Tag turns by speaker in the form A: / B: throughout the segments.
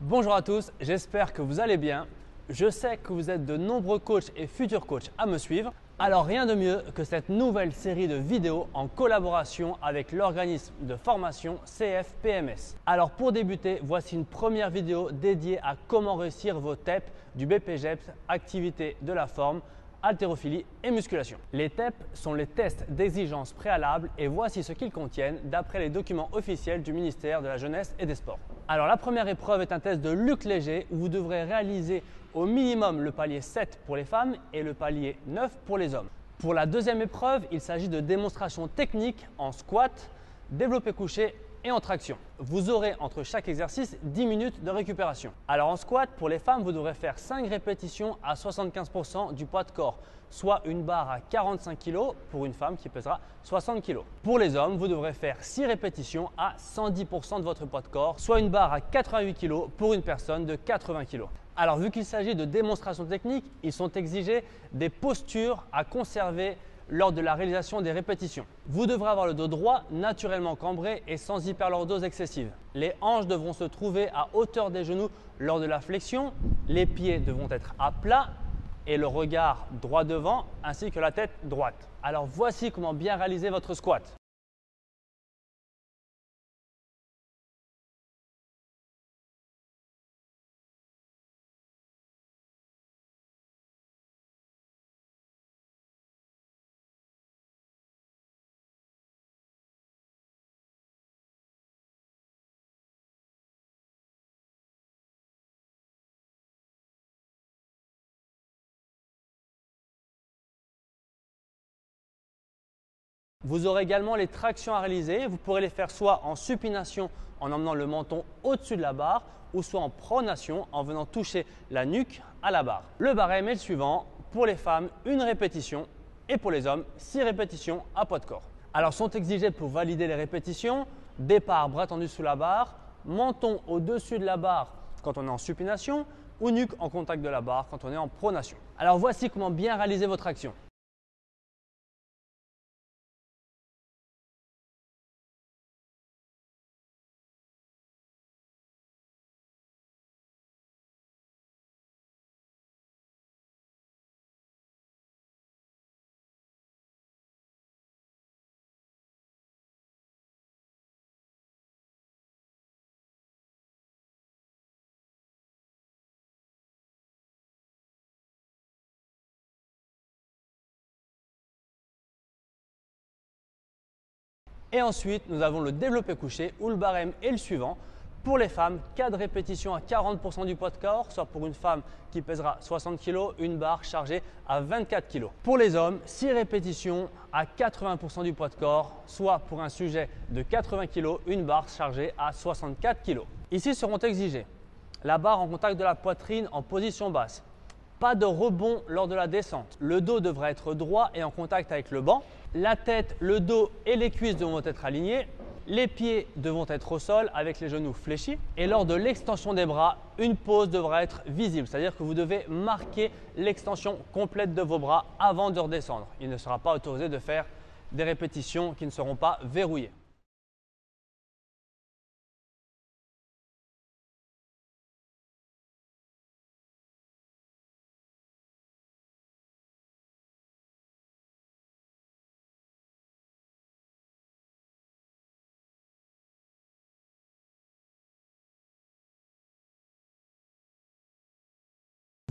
A: Bonjour à tous, j'espère que vous allez bien. Je sais que vous êtes de nombreux coachs et futurs coachs à me suivre. Alors rien de mieux que cette nouvelle série de vidéos en collaboration avec l'organisme de formation CFPMS. Alors pour débuter, voici une première vidéo dédiée à comment réussir vos TEP du BPGEPS, activité de la forme, haltérophilie et musculation. Les TEP sont les tests d'exigence préalables et voici ce qu'ils contiennent d'après les documents officiels du ministère de la Jeunesse et des Sports. Alors la première épreuve est un test de Luc Léger où vous devrez réaliser au minimum le palier 7 pour les femmes et le palier 9 pour les hommes. Pour la deuxième épreuve, il s'agit de démonstrations techniques en squat, développé couché et en traction. Vous aurez entre chaque exercice 10 minutes de récupération. Alors en squat, pour les femmes, vous devrez faire 5 répétitions à 75% du poids de corps, soit une barre à 45 kg pour une femme qui pèsera 60 kg. Pour les hommes, vous devrez faire 6 répétitions à 110% de votre poids de corps, soit une barre à 88 kg pour une personne de 80 kg. Alors vu qu'il s'agit de démonstrations techniques, ils sont exigés des postures à conserver lors de la réalisation des répétitions. Vous devrez avoir le dos droit, naturellement cambré et sans hyperlordose excessive. Les hanches devront se trouver à hauteur des genoux lors de la flexion. Les pieds devront être à plat et le regard droit devant ainsi que la tête droite. Alors voici comment bien réaliser votre squat. Vous aurez également les tractions à réaliser. Vous pourrez les faire soit en supination en emmenant le menton au-dessus de la barre ou soit en pronation en venant toucher la nuque à la barre. Le barème est le suivant. Pour les femmes, 1 répétition et pour les hommes, 6 répétitions à poids de corps. Alors sont exigés pour valider les répétitions, départ bras tendus sous la barre, menton au-dessus de la barre quand on est en supination ou nuque en contact de la barre quand on est en pronation. Alors voici comment bien réaliser votre action. Et ensuite, nous avons le développé couché où le barème est le suivant. Pour les femmes, 4 répétitions à 40% du poids de corps, soit pour une femme qui pèsera 60 kg, une barre chargée à 24 kg. Pour les hommes, 6 répétitions à 80% du poids de corps, soit pour un sujet de 80 kg, une barre chargée à 64 kg. Ici seront exigés la barre en contact de la poitrine en position basse. Pas de rebond lors de la descente. Le dos devra être droit et en contact avec le banc. La tête, le dos et les cuisses devront être alignés. Les pieds devront être au sol avec les genoux fléchis. Et lors de l'extension des bras, une pause devra être visible. C'est-à-dire que vous devez marquer l'extension complète de vos bras avant de redescendre. Il ne sera pas autorisé de faire des répétitions qui ne seront pas verrouillées.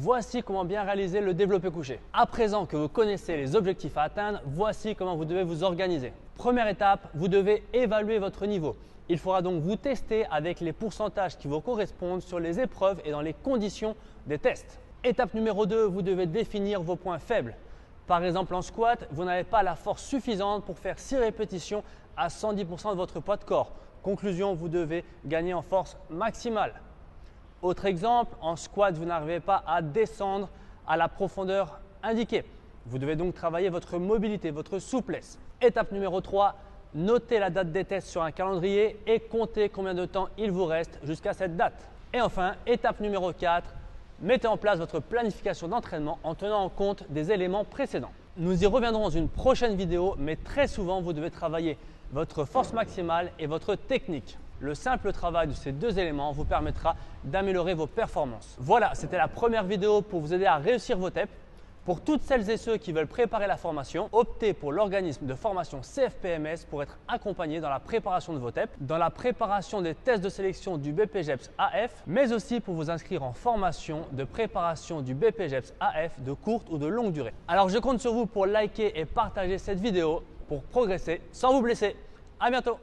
A: Voici comment bien réaliser le développé couché. À présent que vous connaissez les objectifs à atteindre, voici comment vous devez vous organiser. Première étape, vous devez évaluer votre niveau. Il faudra donc vous tester avec les pourcentages qui vous correspondent sur les épreuves et dans les conditions des tests. Étape numéro 2, vous devez définir vos points faibles. Par exemple, en squat, vous n'avez pas la force suffisante pour faire 6 répétitions à 110% de votre poids de corps. Conclusion, vous devez gagner en force maximale. Autre exemple, en squat, vous n'arrivez pas à descendre à la profondeur indiquée. Vous devez donc travailler votre mobilité, votre souplesse. Étape numéro 3, notez la date des tests sur un calendrier et comptez combien de temps il vous reste jusqu'à cette date. Et enfin, étape numéro 4, mettez en place votre planification d'entraînement en tenant en compte des éléments précédents. Nous y reviendrons dans une prochaine vidéo, mais très souvent, vous devez travailler votre force maximale et votre technique. Le simple travail de ces deux éléments vous permettra d'améliorer vos performances. Voilà, c'était la première vidéo pour vous aider à réussir vos TEP. Pour toutes celles et ceux qui veulent préparer la formation, optez pour l'organisme de formation CFPMS pour être accompagné dans la préparation de vos TEP, dans la préparation des tests de sélection du BPGEPS AF, mais aussi pour vous inscrire en formation de préparation du BPGEPS AF de courte ou de longue durée. Alors je compte sur vous pour liker et partager cette vidéo pour progresser sans vous blesser. À bientôt!